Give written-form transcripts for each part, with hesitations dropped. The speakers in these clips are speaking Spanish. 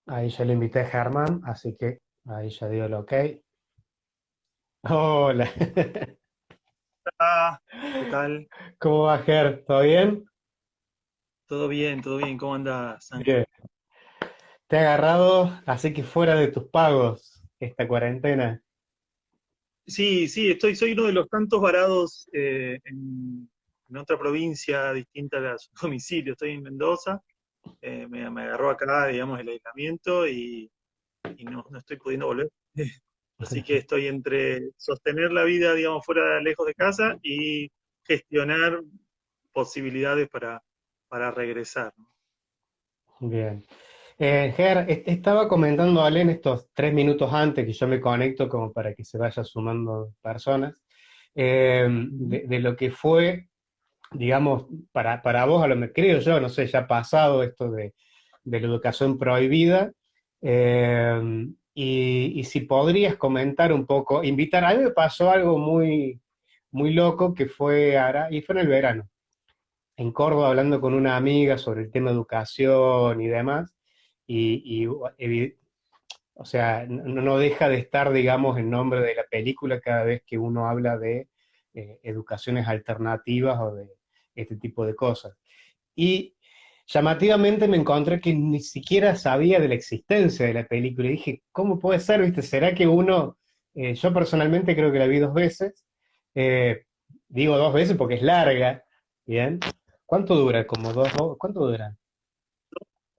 Ahí ya le invité a Germán, así que ahí ya dio el ok. Hola, Ah, ¿qué tal? ¿cómo va, Ger? ¿Todo bien? Todo bien, todo bien. ¿Cómo andas, Bien. Ángel? Te he agarrado, así que fuera de tus pagos esta cuarentena. Sí, sí, soy uno de los tantos varados en otra provincia distinta a su domicilio. Estoy en Mendoza. Me agarró acá, digamos, el aislamiento y no estoy pudiendo volver. Así que estoy entre sostener la vida, digamos, fuera, lejos de casa y gestionar posibilidades para regresar, ¿no? Bien. Ger, estaba comentando a Alen estos 3 minutos antes que yo me conecto como para que se vaya sumando personas, Ujú. de lo que fue, digamos, para vos, a lo que creo yo, no sé, ya ha pasado esto de la educación prohibida. Y si podrías comentar un poco, invitar, a mí me pasó algo muy, muy loco que fue ahora, y fue en el verano, en Córdoba, hablando con una amiga sobre el tema de educación y demás, y o sea, no deja de estar, digamos, el nombre de la película cada vez que uno habla de educaciones alternativas o de este tipo de cosas. Y llamativamente me encontré que ni siquiera sabía de la existencia de la película. Y dije, ¿cómo puede ser? ¿Viste? ¿Será que uno, yo personalmente creo que la vi 2 veces, eh, digo 2 veces porque es larga, ¿bien? ¿Cuánto dura? ¿Cuánto dura?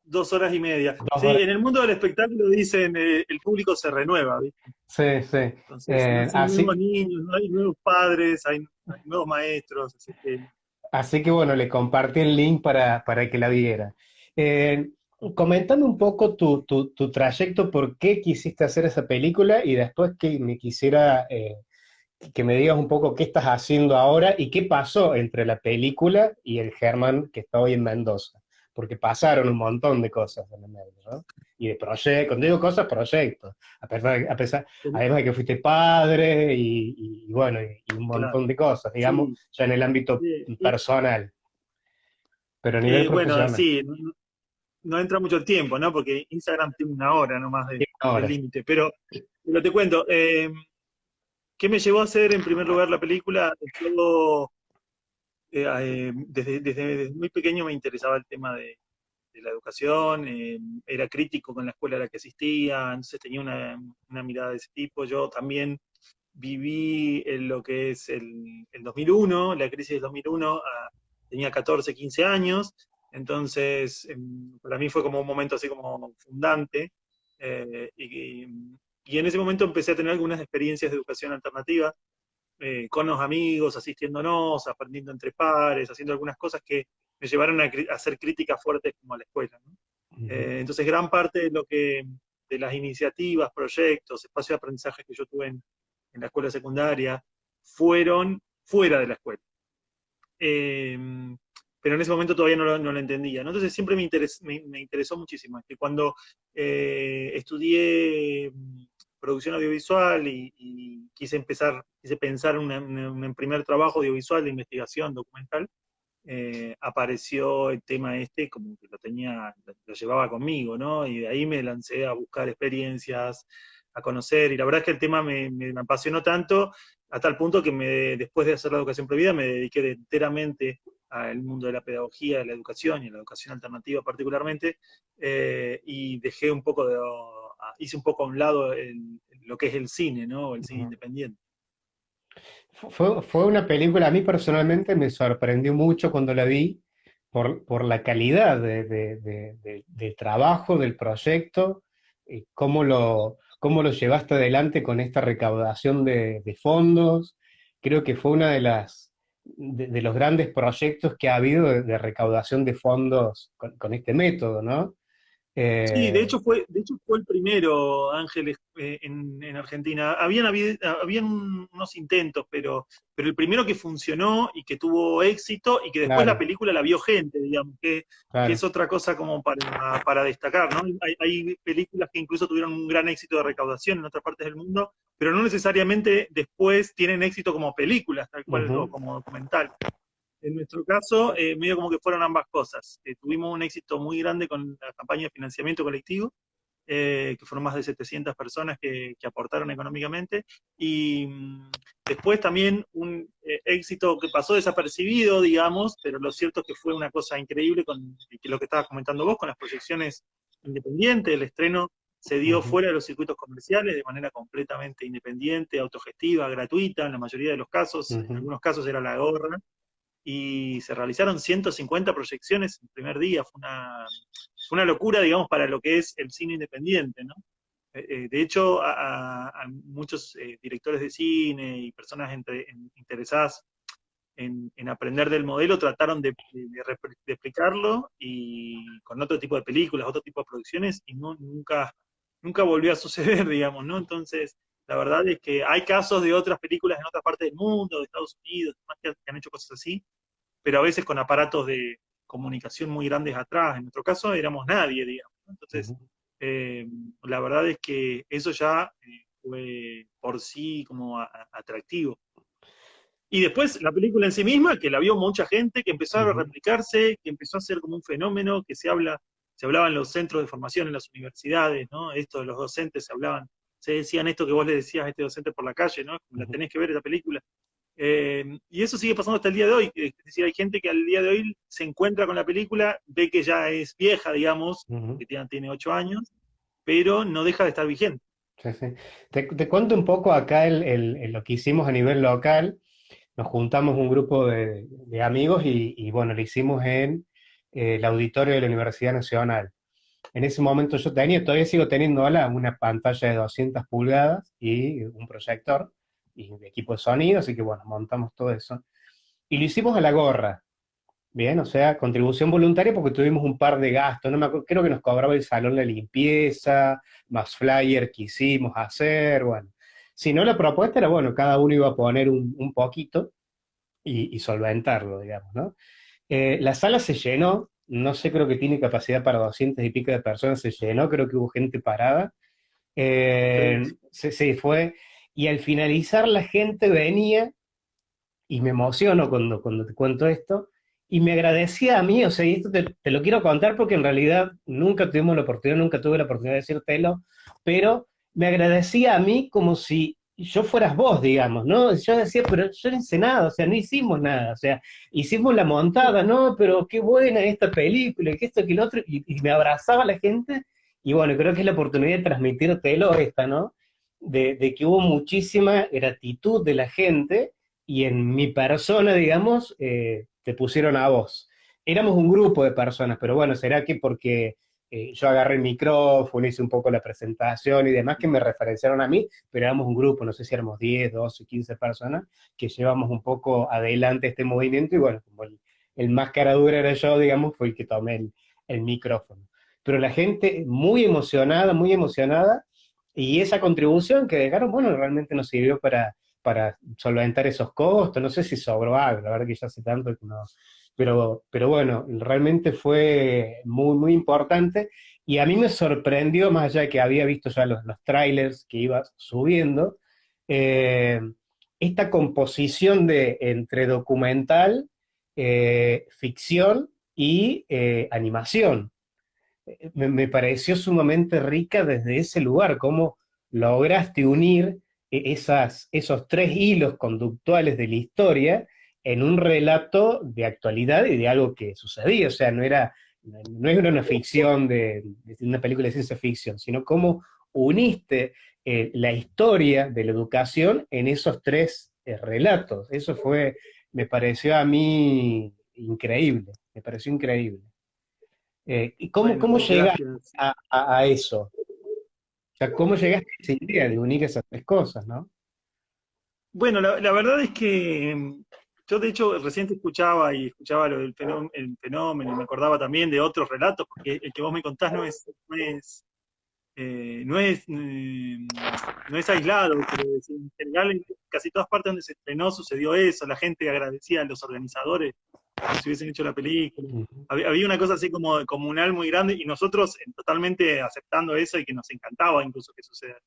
2 horas y media. Dos Sí, horas. en el mundo del espectáculo dicen el público se renueva, ¿viste? Sí, sí. Entonces nacen nuevos Así, niños, ¿no? Hay nuevos padres, hay nuevos maestros, así que Así que bueno, le compartí el link para que la viera. Eh, Comentame un poco tu trayecto, por qué quisiste hacer esa película y después que me quisiera que me digas un poco qué estás haciendo ahora y qué pasó entre la película y el Germán que está hoy en Mendoza. Porque pasaron un montón de cosas en el medio, ¿no? Y de proyectos, cuando digo cosas, proyectos. Además de que fuiste padre y bueno, y un claro, montón de cosas, digamos, sí. ya en el ámbito Y, personal, pero a nivel bueno, profesional. sí, no entra mucho el tiempo, ¿no? Porque Instagram tiene 1 hora nomás Sí, de ahora. límite. Pero te cuento, ¿qué me llevó a hacer en primer lugar la película? Yo desde muy pequeño me interesaba el tema de la educación, era crítico con la escuela a la que asistía, entonces tenía una mirada de ese tipo. Yo también viví en lo que es el 2001, la crisis del 2001, tenía 14, 15 años, entonces para mí fue como un momento así como fundante, y en ese momento empecé a tener algunas experiencias de educación alternativa, con los amigos, asistiéndonos, aprendiendo entre pares, haciendo algunas cosas que me llevaron a hacer críticas fuertes como a la escuela, ¿no? Ujú. Entonces, gran parte de las iniciativas, proyectos, espacios de aprendizaje que yo tuve en la escuela secundaria, fueron fuera de la escuela. Eh, pero en ese momento todavía no lo entendía, ¿no? Entonces siempre me interesó muchísimo. Que cuando estudié producción audiovisual y quise pensar en un primer trabajo audiovisual de investigación documental, apareció el tema este como que lo llevaba conmigo, ¿no? Y de ahí me lancé a buscar experiencias, a conocer, y la verdad es que el tema me apasionó tanto, a tal punto que después de hacer la educación prohibida, me dediqué enteramente al mundo de la pedagogía, de la educación y la educación alternativa particularmente, y dejé un poco hice un poco a un lado lo que es el cine, ¿no? El cine Ujú. independiente. Fue una película, a mí personalmente me sorprendió mucho cuando la vi por la calidad del trabajo, del proyecto, cómo lo llevaste adelante con esta recaudación de fondos. Creo que fue una de los grandes proyectos que ha habido de recaudación de fondos con este método, ¿no? Sí, Eh, de hecho fue el primero, Ángeles, en Argentina. Habían unos intentos, pero el primero que funcionó y que tuvo éxito y que después la claro, película la vio gente, digamos, que claro. es otra cosa como para destacar, ¿no? Hay películas que incluso tuvieron un gran éxito de recaudación en otras partes del mundo, pero no necesariamente después tienen éxito como películas, tal cual, o Ujú. como documental. En nuestro caso, medio como que fueron ambas cosas. Tuvimos un éxito muy grande con la campaña de financiamiento colectivo, que fueron más de 700 personas que aportaron económicamente, y después también un éxito que pasó desapercibido, digamos, pero lo cierto es que fue una cosa increíble con que lo que estabas comentando vos, con las proyecciones independientes. El estreno se dio Ujú, fuera de los circuitos comerciales de manera completamente independiente, autogestiva, gratuita, en la mayoría de los casos, en ujú, algunos casos era la gorra, y se realizaron 150 proyecciones el primer día. Fue una locura, digamos, para lo que es el cine independiente, ¿no? De hecho, a muchos directores de cine y personas interesadas en aprender del modelo trataron de replicarlo y con otro tipo de películas, otro tipo de producciones, y nunca volvió a suceder, digamos, ¿no? Entonces, la verdad es que hay casos de otras películas en otras partes del mundo, de Estados Unidos, demás, que han hecho cosas así, pero a veces con aparatos de comunicación muy grandes atrás. En nuestro caso éramos nadie, digamos, ¿no? Entonces, ujú, eh, la verdad es que eso ya fue por sí como atractivo. Y después la película en sí misma, que la vio mucha gente, que empezó a ujú. replicarse, que empezó a ser como un fenómeno, que se hablaba en los centros de formación, en las universidades, ¿no? Esto de los docentes se decían esto que vos le decías a este docente por la calle, ¿no? Como la Ujú, tenés que ver esa película. Y eso sigue pasando hasta el día de hoy. Es decir, hay gente que al día de hoy se encuentra con la película, ve que ya es vieja, digamos, ujú. que tiene 8 años, pero no deja de estar vigente. Sí, sí. Te cuento un poco acá lo que hicimos a nivel local. Nos juntamos un grupo de amigos y, bueno, lo hicimos en el auditorio de la Universidad Nacional. En ese momento yo todavía sigo teniendo una pantalla de 200 pulgadas y un proyector y un equipo de sonido, así que bueno, montamos todo eso. Y lo hicimos a la gorra. Bien, o sea, contribución voluntaria porque tuvimos un par de gastos, no me acuerdo, creo que nos cobraba el salón la limpieza, más flyer que hicimos hacer, bueno. Si no, la propuesta era, bueno, cada uno iba a poner un poquito y solventarlo, digamos, ¿no? La sala se llenó, no sé, creo que tiene capacidad para 200 y pico de personas, se llenó, creo que hubo gente parada. Sí, Se fue, y al finalizar la gente venía y me emociono cuando te cuento esto, y me agradecía a mí, o sea, y esto te lo quiero contar porque en realidad nunca tuvimos la oportunidad, nunca tuve la oportunidad de decírtelo, pero me agradecía a mí como si yo fueras vos, digamos, ¿no? Yo decía, pero yo no hice nada, o sea, no hicimos nada, o sea, hicimos la montada, ¿no? Pero qué buena esta película, y que esto, que lo otro, y me abrazaba la gente, y bueno, creo que es la oportunidad de transmitírtelo esta, ¿no? De que hubo muchísima gratitud de la gente y en mi persona, digamos, te pusieron a vos. Éramos un grupo de personas, pero bueno, será que porque yo agarré el micrófono, hice un poco la presentación y demás, que me referenciaron a mí, pero éramos un grupo, no sé si éramos 10, 12, 15 personas, que llevamos un poco adelante este movimiento y bueno, como el más cara dura era yo, digamos, fue el que tomé el micrófono. Pero la gente muy emocionada, y esa contribución que dejaron, bueno, realmente nos sirvió para solventar esos costos. No sé si sobró algo, la verdad que ya hace tanto que no. Pero bueno, realmente fue muy importante. Y a mí me sorprendió, más allá de que había visto ya los trailers que iba subiendo, eh, esta composición entre documental, ficción y animación. Me pareció sumamente rica desde ese lugar, cómo lograste unir esos tres hilos conductuales de la historia en un relato de actualidad y de algo que sucedía. O sea, no era una ficción de una película de ciencia ficción, sino cómo uniste la historia de la educación en esos tres relatos. Me pareció a mí increíble, me pareció increíble. ¿Y cómo bueno, llegaste gracias. a eso? O sea, ¿cómo llegaste a esa idea de unir esas tres cosas, ¿no? Bueno, la verdad es que yo de hecho recién te escuchaba y escuchaba lo del el fenómeno y me acordaba también de otros relatos, porque el que vos me contás no es aislado, quiero decir. En general, en casi todas partes donde se estrenó sucedió eso, la gente agradecía a los organizadores como si hubiesen hecho la película. Ujú, Había una cosa así como comunal muy grande y nosotros totalmente aceptando eso y que nos encantaba incluso que suceda.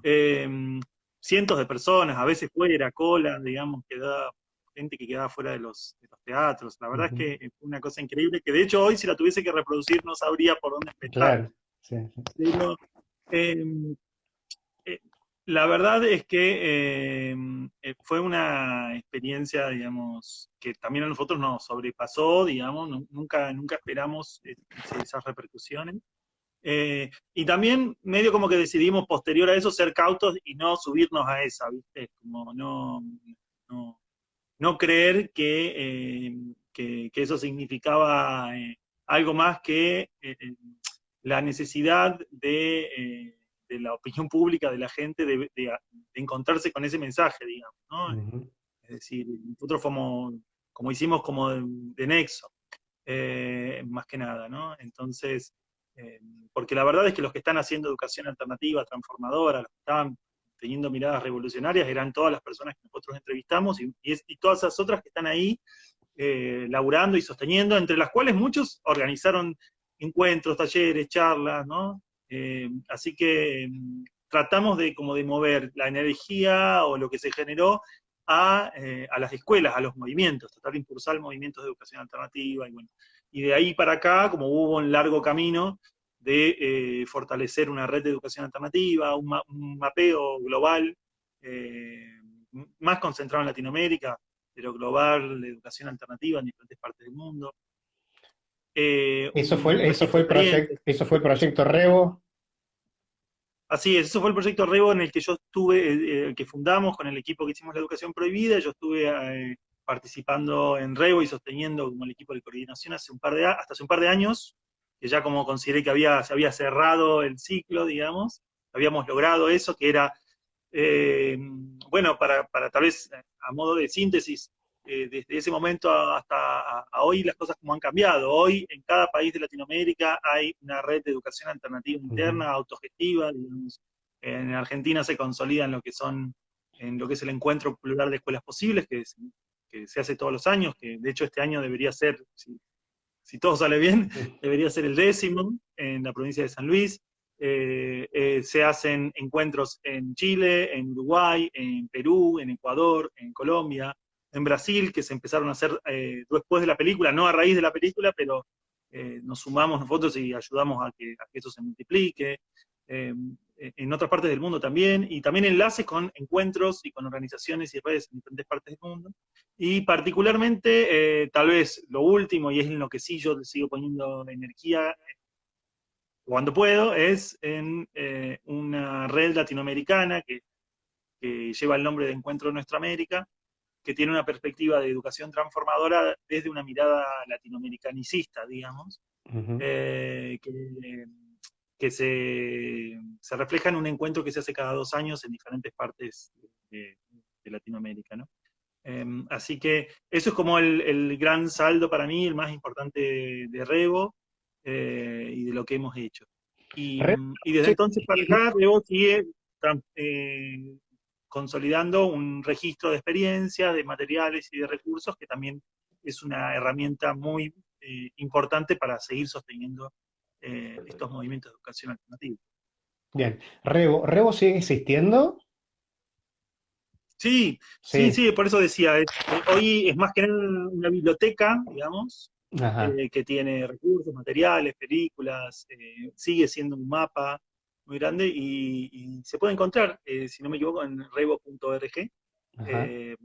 Eh, Cientos de personas, a veces fuera, cola, digamos, gente que quedaba fuera de los teatros. La verdad es ujú. que fue una cosa increíble que de hecho hoy si la tuviese que reproducir no sabría por dónde empezar. Claro, sí, sí. Eh, eh, la verdad es que fue una experiencia, digamos, que también a nosotros nos sobrepasó, digamos, nunca esperamos esas repercusiones. Y también medio como que decidimos posterior a eso ser cautos y no subirnos a esa, ¿viste? Como no, no creer que eso significaba algo más que la necesidad de la opinión pública, de la gente, de encontrarse con ese mensaje, digamos, ¿no? Ujú. Es decir, nosotros como hicimos como de nexo, más que nada, ¿no? Entonces, eh, porque la verdad es que los que están haciendo educación alternativa, transformadora, los que estaban teniendo miradas revolucionarias, eran todas las personas que nosotros entrevistamos y todas esas otras que están ahí laburando y sosteniendo, entre las cuales muchos organizaron encuentros, talleres, charlas, ¿no? Así que tratamos de como de mover la energía o lo que se generó a las escuelas, a los movimientos, tratar de impulsar movimientos de educación alternativa y bueno. Y de ahí para acá, como hubo un largo camino de fortalecer una red de educación alternativa, un mapeo global, más concentrado en Latinoamérica, pero global, de educación alternativa en diferentes partes del mundo. Un Eso registro fue de el proyecto, experiencias. eso fue el proyecto Revo. Así es, eso fue el proyecto Revo en el que yo estuve, el que fundamos con el equipo que hicimos la educación prohibida. Yo estuve participando en Revo y sosteniendo como el equipo de coordinación hasta hace un par de años, que ya como consideré que se había cerrado el ciclo, digamos, habíamos logrado eso, que era bueno, para tal vez a modo de síntesis, desde ese momento hasta hoy las cosas como han cambiado. Hoy en cada país de Latinoamérica hay una red de educación alternativa Ujú. interna, autogestiva, digamos. En Argentina se consolida en lo que es el encuentro plural de escuelas posibles, que se hace todos los años, que de hecho este año debería ser, si todo sale bien, debería ser el 10º en la provincia de San Luis. Se hacen encuentros en Chile, en Uruguay, en Perú, en Ecuador, en Colombia, en Brasil, que se empezaron a hacer después de la película, no a raíz de la película, pero nos sumamos nosotros y ayudamos a que eso se multiplique. Eh, en otras partes del mundo también, y también enlaces con encuentros y con organizaciones y redes en diferentes partes del mundo. Y particularmente, tal vez lo último, y es en lo que sí yo le sigo poniendo energía cuando puedo, es en una red latinoamericana que lleva el nombre de Encuentro Nuestra América, que tiene una perspectiva de educación transformadora desde una mirada latinoamericanicista, digamos, Ujú. eh, que, que se refleja en un encuentro que se hace cada 2 años en diferentes partes de Latinoamérica, ¿no? Así que eso es como el gran saldo para mí, el más importante de Revo y de lo que hemos hecho. Y, Revo y desde sigue entonces para existiendo. acá, Revo sigue consolidando un registro de experiencias, de materiales y de recursos, que también es una herramienta muy importante para seguir sosteniendo estos movimientos de educación alternativa. Bien. Revo sigue existiendo. Sí, sí, Sí. sí, por eso decía, hoy es más que nada una biblioteca, digamos, Ajá. que tiene recursos, materiales, películas, sigue siendo un mapa muy grande y se puede encontrar, si no me equivoco, en revo.org. Ajá. eh,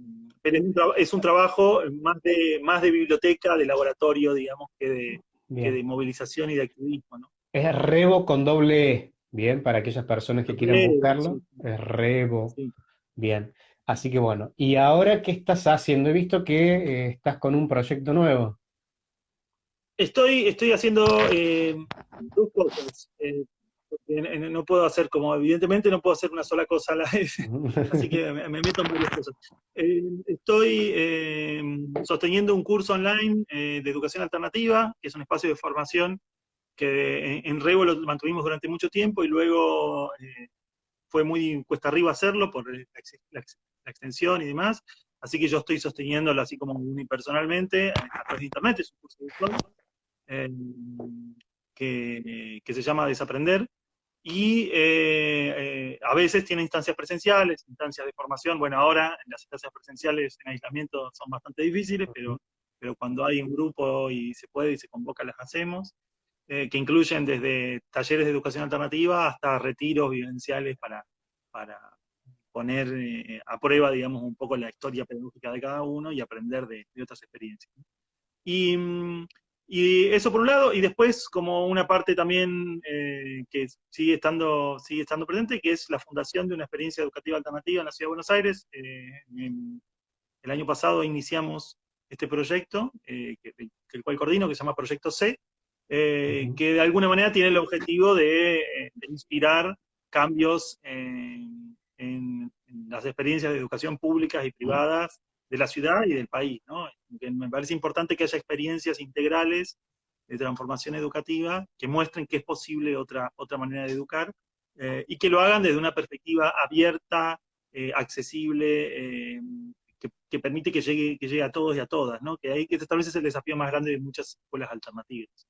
pero es un trabajo más de biblioteca, de laboratorio, digamos, que de Bien. movilización y de activismo, ¿no? Es Revo con doble E. Bien, para aquellas personas que quieran Sí, buscarlo. Es Revo. sí. Bien. Así que bueno. ¿Y ahora qué estás haciendo? He visto que estás con un proyecto nuevo. Estoy haciendo dos cosas, porque no puedo hacer como, evidentemente no puedo hacer una sola cosa a la vez, así que me meto en varias cosas. Estoy sosteniendo un curso online de educación alternativa, que es un espacio de formación que en Revo lo mantuvimos durante mucho tiempo y luego fue muy cuesta arriba hacerlo por la extensión y demás, así que yo estoy sosteniéndolo así como unipersonalmente a través de internet, es un curso virtual eh, que se llama Desaprender, y a veces tiene instancias presenciales, instancias de formación. Bueno, ahora en las instancias presenciales en aislamiento son bastante difíciles, pero cuando hay un grupo y se puede y se convoca, las hacemos. que incluyen desde talleres de educación alternativa hasta retiros vivenciales para poner a prueba, digamos, un poco la historia pedagógica de cada uno y aprender de otras experiencias. Y, y eso por un lado, y después como una parte también que sigue estando presente, que es la fundación de una experiencia educativa alternativa en la Ciudad de Buenos Aires. El año pasado iniciamos este proyecto, el cual coordino, que se llama Proyecto C, que de alguna manera tiene el objetivo de inspirar cambios en las experiencias de educación públicas y privadas de la ciudad y del país, ¿no? Que me parece importante que haya experiencias integrales de transformación educativa que muestren que es posible otra manera de educar, y que lo hagan desde una perspectiva abierta, accesible, que permite que llegue a todos y a todas, ¿no? Que ahí que tal vez es el desafío más grande de muchas escuelas alternativas.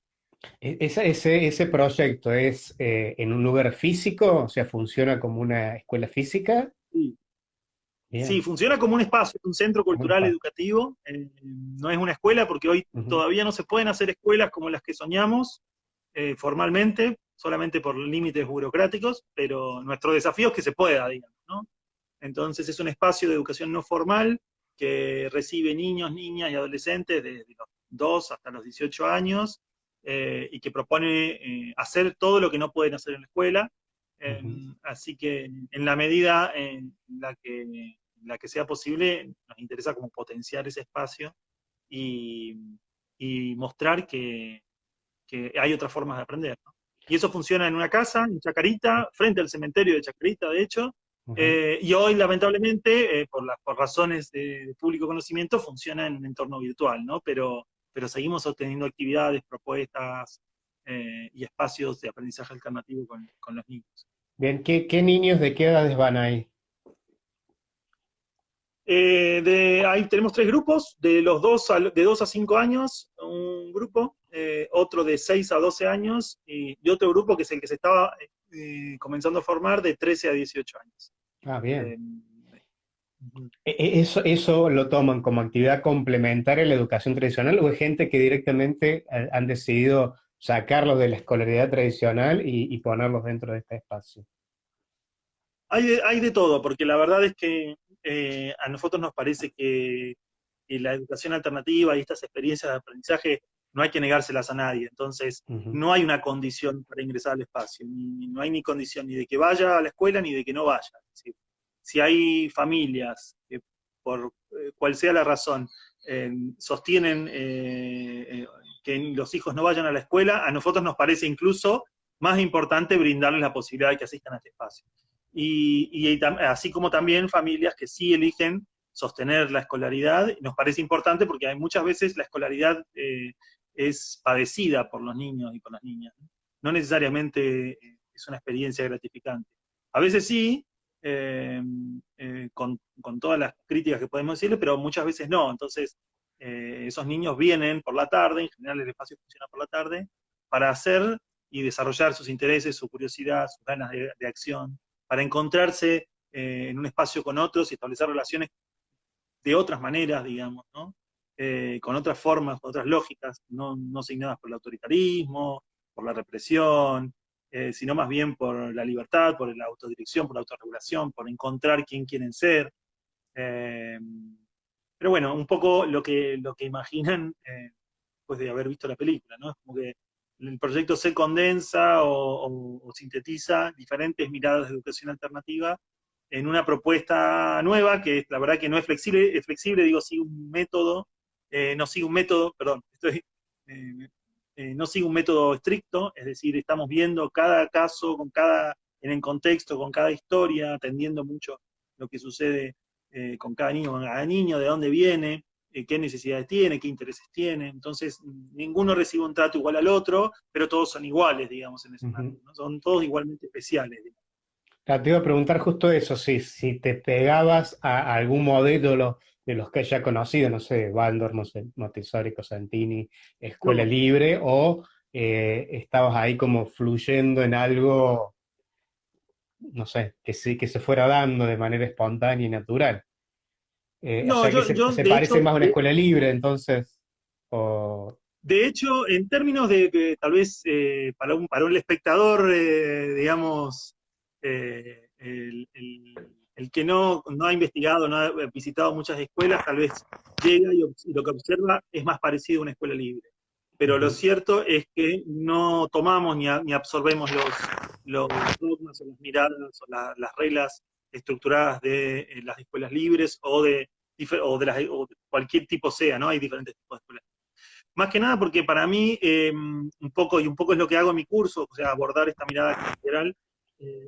Ese proyecto es en un lugar físico, o sea, funciona como una escuela física. Sí. Sí, Bien, funciona como un espacio, un centro como un cultural espacio. educativo, no es una escuela porque hoy Ujú, todavía no se pueden hacer escuelas como las que soñamos formalmente, solamente por límites burocráticos, pero nuestro desafío es que se pueda, digamos, ¿no? Entonces es un espacio de educación no formal que recibe niños, niñas y adolescentes desde los 2 hasta los 18 años, y que propone hacer todo lo que no pueden hacer en la escuela. Eh, ujú. Así que en la medida en la que sea posible, nos interesa como potenciar ese espacio y, y mostrar que hay otras formas de aprender, ¿no? Y eso funciona en una casa, en Chacarita, frente al cementerio de Chacarita, de hecho, Ujú. y hoy, lamentablemente, por razones de público conocimiento, funciona en un entorno virtual, ¿no? Pero seguimos sosteniendo actividades, propuestas y espacios de aprendizaje alternativo con los niños. Bien, ¿qué niños de qué edades van ahí? Ahí tenemos tres grupos, de 2 a 5 años, un grupo, otro de 6 a 12 años y otro grupo que es el que se estaba comenzando a formar de 13 a 18 años. Ah, Eh, bien. ¿Eso lo toman como actividad complementaria a la educación tradicional o es gente que directamente han decidido sacarlos de la escolaridad tradicional y ponerlos dentro de este espacio? hay de todo, porque la verdad es que a nosotros nos parece que la educación alternativa y estas experiencias de aprendizaje no hay que negárselas a nadie. Entonces, Ujú, no hay una condición para ingresar al espacio, no hay ni condición ni de que vaya a la escuela ni de que no vaya. Es decir, si hay familias que, por cual sea la razón, sostienen que los hijos no vayan a la escuela, a nosotros nos parece incluso más importante brindarles la posibilidad de que asistan a este espacio. Así como también familias que sí eligen sostener la escolaridad, nos parece importante porque hay muchas veces la escolaridad es padecida por los niños y por las niñas. No necesariamente es una experiencia gratificante. A veces sí, con todas las críticas que podemos decirle, pero muchas veces no. Entonces, esos niños vienen por la tarde, en general el espacio funciona por la tarde, para hacer y desarrollar sus intereses, su curiosidad, sus ganas de acción, para encontrarse en un espacio con otros y establecer relaciones de otras maneras, digamos, ¿no? Con otras formas, con otras lógicas, no signadas por el autoritarismo, por la represión, sino más bien por la libertad, por la autodirección, por la autorregulación, por encontrar quién quieren ser. Eh, pero bueno, un poco lo que imaginan después de haber visto la película, ¿no? Es como que el proyecto se condensa o sintetiza diferentes miradas de educación alternativa en una propuesta nueva que la verdad que no es flexible, digo, sigue un método, no sigue un método, perdón, eh, no sigue un método estricto, es decir, estamos viendo cada caso en el contexto, con cada historia, atendiendo mucho lo que sucede con cada niño, de dónde viene, qué necesidades tiene, qué intereses tiene. Entonces, ninguno recibe un trato igual al otro, pero todos son iguales, digamos, en ese marco, ujú. ¿no? Son todos igualmente especiales, digamos. Te iba a preguntar justo eso, si te pegabas a algún modelo de los que ya conocido, no sé, Waldorf, no sé, Montessori, Cosentini, Escuela No, Libre, o estabas ahí como fluyendo en algo, no sé, que sí, que se fuera dando de manera espontánea y natural. O no sea, que yo se de parece hecho, más a una escuela libre, entonces, o... De hecho, en términos de tal vez para un espectador, digamos, el que no ha investigado, no ha visitado muchas escuelas, tal vez llega y lo que observa es más parecido a una escuela libre. Pero lo Ujú. cierto es que no tomamos ni absorbemos los dogmas o las miradas o las reglas estructuradas de las escuelas libres o de cualquier tipo sea, ¿no? Hay diferentes tipos de escuelas. Más que nada porque para mí, un poco es lo que hago en mi curso, o sea, abordar esta mirada integral,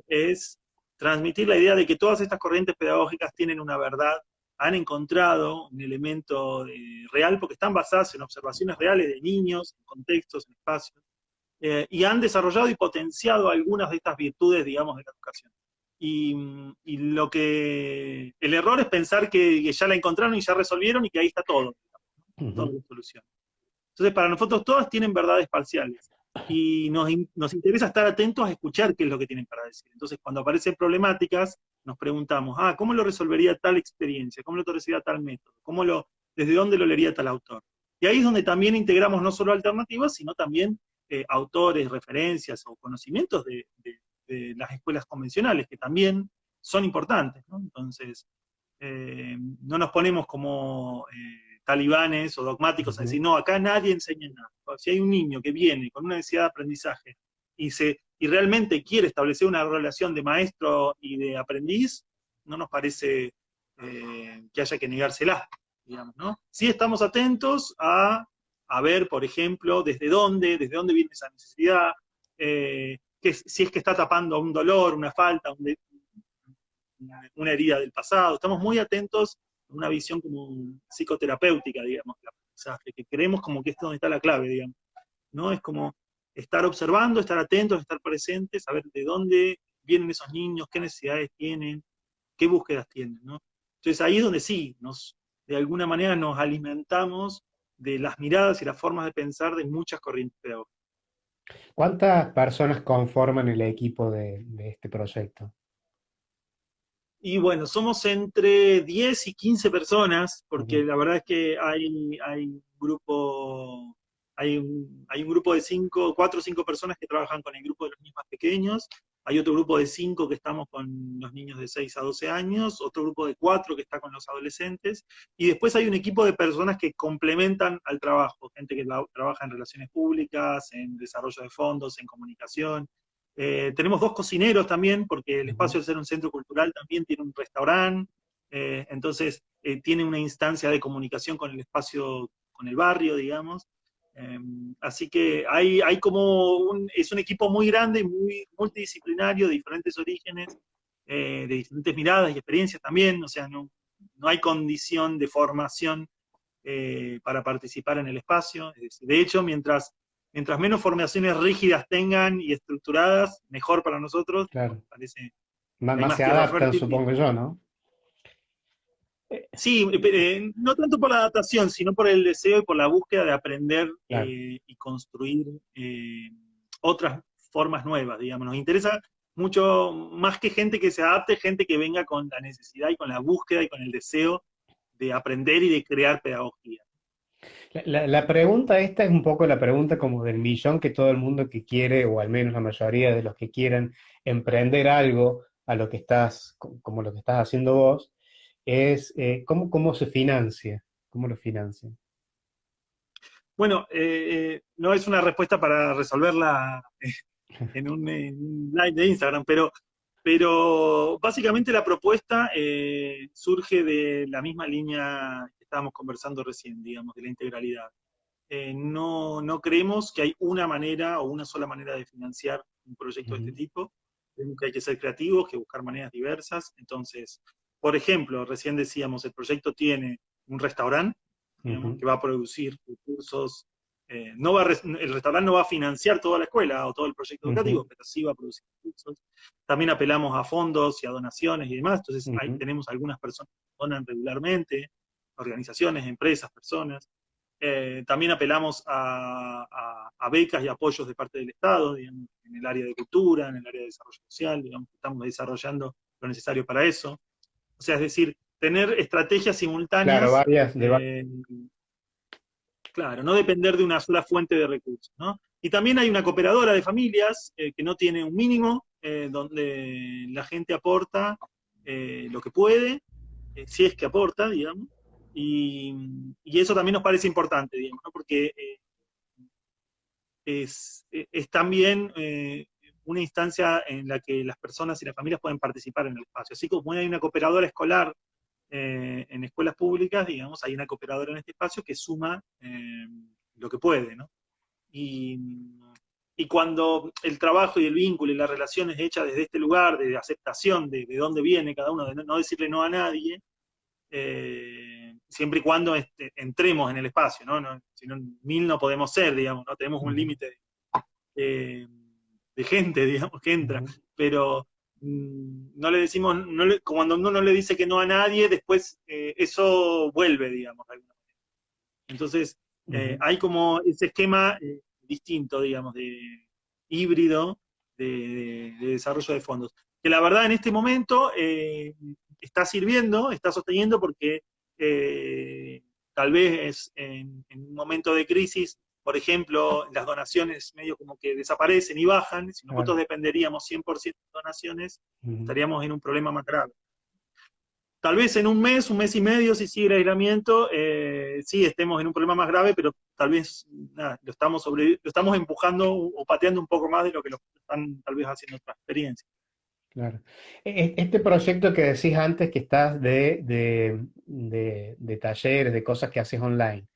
es transmitir la idea de que todas estas corrientes pedagógicas tienen una verdad, han encontrado un elemento real, porque están basadas en observaciones reales de niños, en contextos, en espacios, y han desarrollado y potenciado algunas de estas virtudes, digamos, de la educación. Y el error es pensar que ya la encontraron y ya resolvieron y que ahí está todo, toda Ujú. la solución. Entonces, para nosotros todas tienen verdades parciales y nos interesa estar atentos a escuchar qué es lo que tienen para decir. Entonces, cuando aparecen problemáticas, nos preguntamos, ¿cómo lo resolvería tal experiencia? ¿Cómo lo resolvería tal método? ¿Desde dónde lo leería tal autor? Y ahí es donde también integramos no solo alternativas, sino también autores, referencias o conocimientos de las escuelas convencionales, que también son importantes, ¿no? Entonces, no nos ponemos como talibanes o dogmáticos a decir, Ujú. no, acá nadie enseña nada. Si hay un niño que viene con una necesidad de aprendizaje y realmente quiere establecer una relación de maestro y de aprendiz, no nos parece que haya que negársela, digamos, ¿no? Sí estamos atentos a ver, por ejemplo, desde dónde viene esa necesidad, si es que está tapando un dolor, una falta, una herida del pasado. Estamos muy atentos a una visión como psicoterapéutica, digamos, del aprendizaje, que creemos como que esto es donde está la clave, digamos, ¿no? Es como estar observando, estar atentos, estar presentes, saber de dónde vienen esos niños, qué necesidades tienen, qué búsquedas tienen, ¿no? Entonces ahí es donde sí, de alguna manera nos alimentamos de las miradas y las formas de pensar de muchas corrientes pedagógicas. ¿Cuántas personas conforman el equipo de este proyecto? Y bueno, somos entre 10 y 15 personas, porque Ujú. la verdad es que hay un grupo de 4 o 5 personas que trabajan con el grupo de los niños más pequeños, hay otro grupo de 5 que estamos con los niños de 6 a 12 años, otro grupo de 4 que está con los adolescentes, y después hay un equipo de personas que complementan al trabajo, gente que trabaja en relaciones públicas, en desarrollo de fondos, en comunicación. Tenemos 2 cocineros también, porque el Ujú. espacio de ser un centro cultural también tiene un restaurante, entonces tiene una instancia de comunicación con el espacio, con el barrio, digamos. Eh, Así que hay es un equipo muy grande, muy multidisciplinario, de diferentes orígenes, de diferentes miradas y experiencias también, o sea, no hay condición de formación para participar en el espacio. Es decir, de hecho, mientras menos formaciones rígidas tengan y estructuradas, mejor para nosotros, Claro. parece que hay Más más se tierra adaptan, fértil. supongo yo, ¿no? Eh, Sí, no tanto por la adaptación, sino por el deseo y por la búsqueda de aprender Claro. y construir otras formas nuevas, digamos. Nos interesa mucho más que gente que se adapte, gente que venga con la necesidad y con la búsqueda y con el deseo de aprender y de crear pedagogía. La pregunta esta es un poco la pregunta como del millón que todo el mundo que quiere, o al menos la mayoría de los que quieran emprender algo a lo que estás, como lo que estás haciendo vos, es cómo se financia, cómo lo financian. Bueno, no es una respuesta para resolverla en un live de Instagram, pero básicamente la propuesta surge de la misma línea que estábamos conversando recién, digamos, de la integralidad. No creemos que hay una manera o una sola manera de financiar un proyecto de este Ujú. tipo. Creemos que hay que ser creativos, que buscar maneras diversas. Entonces, por ejemplo, recién decíamos, el proyecto tiene un restaurante, digamos, Ujú. que va a producir recursos. El restaurante no va a financiar toda la escuela o todo el proyecto educativo, Ujú. pero sí va a producir recursos. También apelamos a fondos y a donaciones y demás. Entonces, ahí Ujú. tenemos algunas personas que donan regularmente, organizaciones, empresas, personas. También apelamos a becas y apoyos de parte del Estado, digamos, en el área de cultura, en el área de desarrollo social, digamos, estamos desarrollando lo necesario para eso. O sea, es decir, tener estrategias Claro, simultáneas, varias. eh, Claro, no depender de una sola fuente de recursos, ¿no? Y también hay una cooperadora de familias que no tiene un mínimo, donde la gente aporta lo que puede, si es que aporta, digamos, y, y eso también nos parece importante, digamos, ¿no? Porque es también una instancia en la que las personas y las familias pueden participar en el espacio. Así como hay una cooperadora escolar en escuelas públicas, digamos, hay una cooperadora en este espacio que suma lo que puede, ¿no? Y, y, cuando el trabajo y el vínculo y la relación es hecha desde este lugar, de aceptación de dónde viene cada uno, de no decirle no a nadie, siempre y cuando entremos en el espacio, ¿no? Si no, 1000 no podemos ser, digamos, no tenemos un límite de, de gente, digamos, que entra, pero no le decimos, cuando uno no le dice que no a nadie, después eso vuelve, digamos, de alguna manera. Entonces, hay como ese esquema distinto, digamos, de híbrido de desarrollo de fondos. Que la verdad en este momento está sirviendo, está sosteniendo porque tal vez en un momento de crisis, por ejemplo, las donaciones medio como que desaparecen y bajan. Si nosotros dependeríamos 100% de donaciones, estaríamos en un problema más grave. Tal vez en un mes y medio, si sigue el aislamiento, sí estemos en un problema más grave, pero tal vez nada, lo estamos empujando o pateando un poco más de lo que lo están tal vez haciendo otras experiencias. Claro. Este proyecto que decís antes que estás de talleres, de cosas que haces online,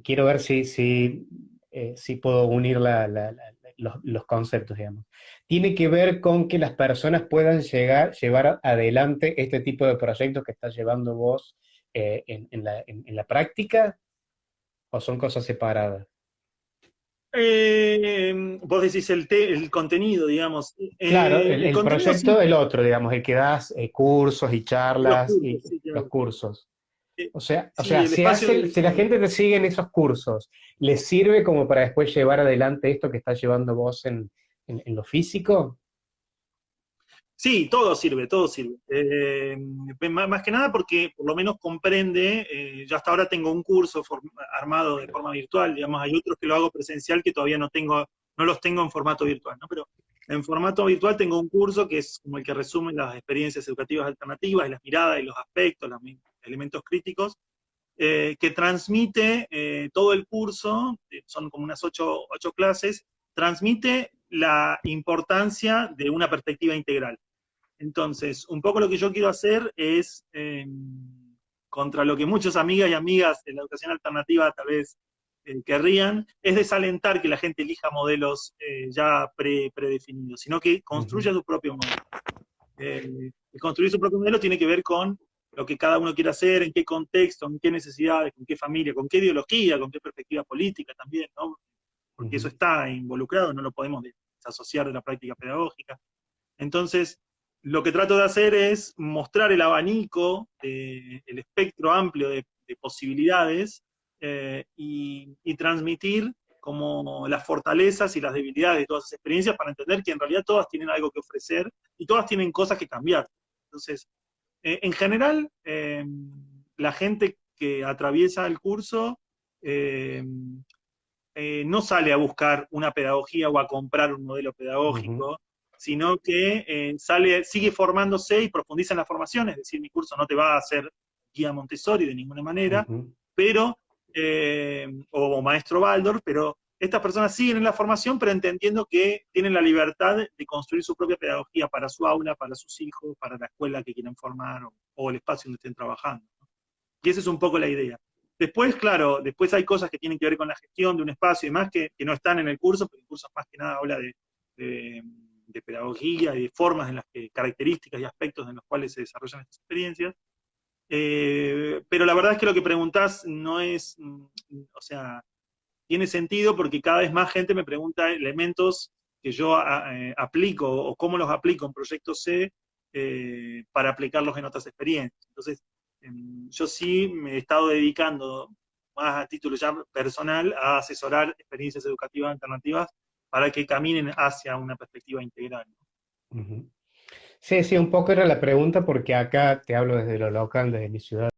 quiero ver si puedo unir los conceptos, digamos. Tiene que ver con que las personas puedan llevar adelante este tipo de proyectos que estás llevando vos en la práctica, o son cosas separadas. Vos decís el contenido, digamos. Claro, El el contenido sí, proyecto, el otro, digamos, el que das cursos y los charlas y cursos, sí, los claro. cursos. Sí, el espacio Si la gente te sigue en esos cursos, ¿les sirve como para después llevar adelante esto que estás llevando vos en lo físico? sí, todo sirve, todo sirve. Más que nada porque por lo menos comprende, yo hasta ahora tengo un curso armado de forma virtual, digamos, hay otros que lo hago presencial que todavía no los tengo en formato virtual, ¿no? Pero en formato virtual tengo un curso que es como el que resume las experiencias educativas alternativas y las miradas y los aspectos, los elementos críticos, que transmite todo el curso, son como unas ocho clases, transmite la importancia de una perspectiva integral. Entonces, un poco lo que yo quiero hacer es, contra lo que muchas amigas y amigas de la educación alternativa tal vez querrían, es desalentar que la gente elija modelos ya predefinidos, sino que construya su propio modelo. Y construir su propio modelo tiene que ver con lo que cada uno quiere hacer, en qué contexto, en qué necesidades, con qué familia, con qué ideología, con qué perspectiva política también, ¿no? Porque eso está involucrado, no lo podemos desasociar de la práctica pedagógica. Entonces, lo que trato de hacer es mostrar el abanico, el espectro amplio de posibilidades y transmitir como las fortalezas y las debilidades de todas esas experiencias para entender que en realidad todas tienen algo que ofrecer y todas tienen cosas que cambiar. Entonces, en general, la gente que atraviesa el curso eh, no sale a buscar una pedagogía o a comprar un modelo pedagógico, sino que sigue formándose y profundiza en la formación, es decir, mi curso no te va a hacer guía Montessori de ninguna manera, pero, o maestro Waldorf, pero estas personas siguen en la formación, pero entendiendo que tienen la libertad de construir su propia pedagogía para su aula, para sus hijos, para la escuela que quieran formar o el espacio donde estén trabajando. Y esa es un poco la idea. Después, claro, después hay cosas que tienen que ver con la gestión de un espacio y demás que no están en el curso, pero el curso más que nada habla de pedagogía y de formas en las que, características y aspectos en los cuales se desarrollan estas experiencias. Pero la verdad es que lo que preguntás no es, o sea, tiene sentido porque cada vez más gente me pregunta elementos que yo aplico o cómo los aplico en Proyecto C para aplicarlos en otras experiencias. Entonces, yo sí me he estado dedicando más a título ya personal a asesorar experiencias educativas alternativas para que caminen hacia una perspectiva integral. Sí, sí, un poco era la pregunta porque acá te hablo desde lo local, desde mi ciudad.